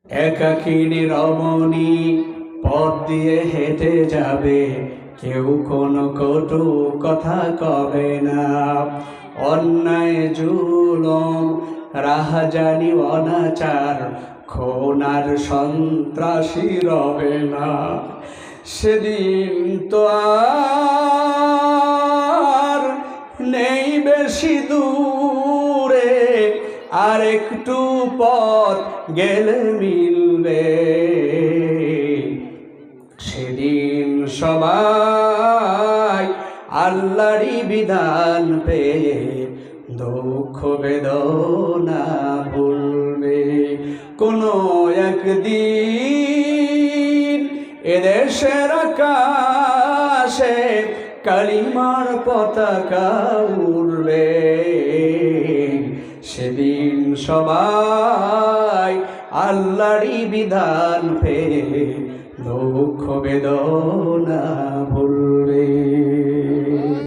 একাকিনী রমণী পথ দিয়ে হেঁটে যাবে, কেউ কোনো কটু কথা কবে না। অন্যায় জুলুম রাহাজানি অনাচার খুন আর সন্ত্রাসী রবে না। সেদিন তো আর নেই বেশি দূরে, আর একটু পথ গেলে মিলবে। সেদিন সবাই আল্লাহরই বিধান পেয়ে দুঃখ বেদনা ভুলবে। কোনো একদিন এদেশের আকাশে কালিমার পতাকা উড়বে। সেদিন সবাই আল্লাহরই বিধান পেয়ে দুঃখ বেদনা